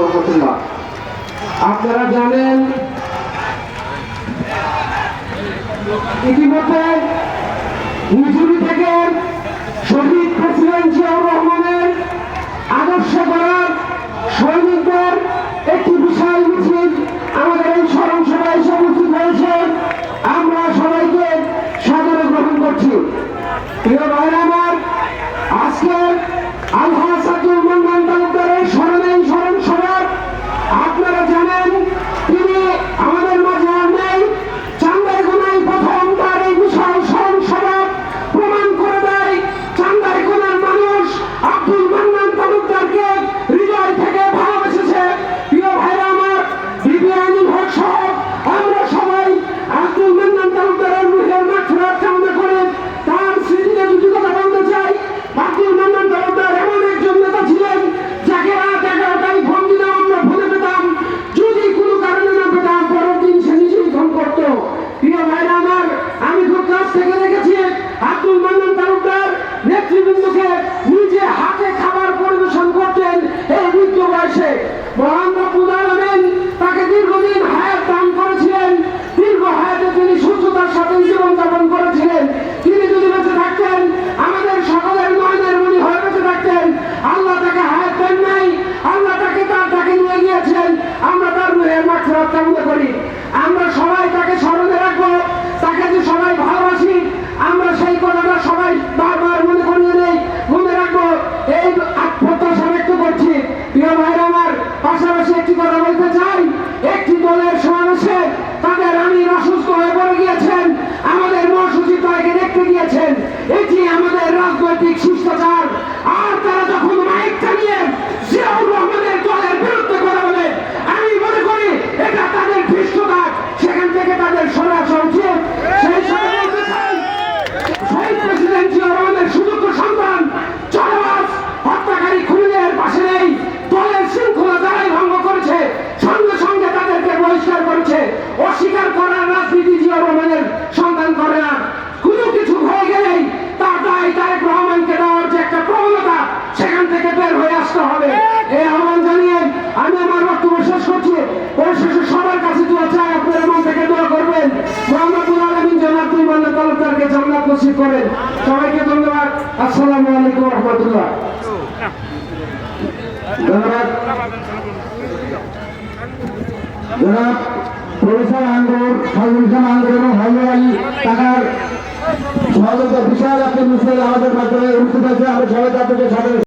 রহমতুল্লাহ। আপনারা জানেন ইতিমধ্যে মিজুরি থেকে শহীদ প্রেসিডেন্ট জিয়াউর রহমানের আদর্শ করার সৈনিকদের একটি বিশাল মিছিল আমাদের এই স্মরণ সভায় এসে উপস্থিত হয়েছে। আমরা সবাইকে সাদরে গ্রহণ করছি। প্রিয় ভাইরা আমার, আজকে আলহাজ আব্দুল মান্নান তালুকদারের স্মরণে এই স্মরণ সভা। আপনারা জানেন তিনি আমাদের মাঝে আর নেই। চান্দাইকোনায় প্রথম তার এই বিশাল স্মরণ সভা প্রমাণ করে দেয় চান্দাইকোনার মানুষ আব্দুল মান্নান তালুকদারকে হৃদয় থেকে ভালোবেসেছে। প্রিয় ভাইরা আমার, বিবিআইনি ভোট সহ আমরা সবাই আব্দুল মান্নান তালুকদারের রুহের মাগফিরাত কামনা করে তার স্মৃতিতে দুটি কথা বলতে চাই। আব্দুল মান্নান তালুকদার এমন একজন নেতা ছিলেন যাকে রাত 11টায় ফোন দিলে আমরা ফোনে পেতাম, যদি কোনো কারণে না পেতাম পরের দিন সে নিজেই ফোন করত। প্রিয় ভাইরা আমার, আমি খুব কাছ থেকে দেখেছি আব্দুল মান্নান তালুকদার নেতৃবৃন্দকে নিজে হাতে খাবার পরিবেশন করতেন এই বৃদ্ধ বয়সে। মহান রব্বুল আলামিন তাকে দীর্ঘদিন হায়াত দান করেছিলেন। দীর্ঘ হায়াতে তিনি সুস্থতার সাথে জীবনযাপন করেছিলেন। তিনি যদি বেঁচে থাকতেন, আমাদের সকলের নয়নের মণি হয়ে বেঁচে থাকতেন। আল্লাহ তাকে হায়াত দেন নাই, আল্লাহ তাকে নিয়ে গিয়েছেন। আমরা তার রুহের মাগফিরাত কামনা করি। আমরা সবাই তাকে স্মরণে রাখবো। তাকে যে সবাই ভালোবাসি, আমরা সেই কথাটা সবাই বারবার মনে করিয়ে নেই, মনে রাখবো, এই প্রত্যাশা ব্যক্ত করছি। প্রিয় ভাইরা আমার, পাশাপাশি একটি কথা বলতে চাই। একটি দলের সমাবেশে তাদের আমির অসুস্থ হয়ে পড়ে গিয়েছেন, আমাদের মহাসচিব তাকে দেখতে গিয়েছেন। এটি আমাদের রাজনৈতিক শিষ্টাচার। আর তারা যখন মাইকটা নিয়ে জিয়াউর রহমানের দলের বিরুদ্ধে কথা বলে, আমি মনে করি এটা তাদের ধৃষ্টতা। সেখান থেকে তাদের সরে আসা উচিত। সেই সাথে বলতে চাই, শহীদ প্রেসিডেন্ট জিয়াউর রহমানের সুযোগ্য সন্তান চাঁদাবাজ হত্যাকারী খুনিদের পাশে নেই। দলের শৃঙ্খলা যারাই ভঙ্গ করেছে সঙ্গে সঙ্গে তাদেরকে বহিষ্কার করেছে। অস্বীকার করার রাজনীতি জিয়াউর রহমানের সন্তান করে না। কোনো কিছু হয়ে গেলেই তার দায় তারেক রহমানকে দেওয়ার যে একটা প্রবণতা, সেখান থেকে বের হয়ে আসতে হবে। এই আহ্বান জানিয়ে আমি আমার বক্তব্য শেষ করছি। পরিশেষে সবার কাছে দোয়া চাই, আপনারা মন থেকে দোয়া করবেন মুহাম্মদুল আলামিন জনাব আব্দুল মান্নান তালুকদারকে জান্নাত নসিব করেন। সবাইকে ধন্যবাদ। আসসালামু আলাইকুম ওয়া রাহমাতুল্লাহ। ধন্যবাদ জনাব প্রফেসর আঙ্গুর, ফাজুল ইসলাম আঙ্গুর এবং হাইদর আলী টাকার সহযোগিতা বিশাল একটি মিছিল আমাদের মাধ্যমে অনুষ্ঠিত হয়েছে। আমরা সবাই তাদেরকে সাথে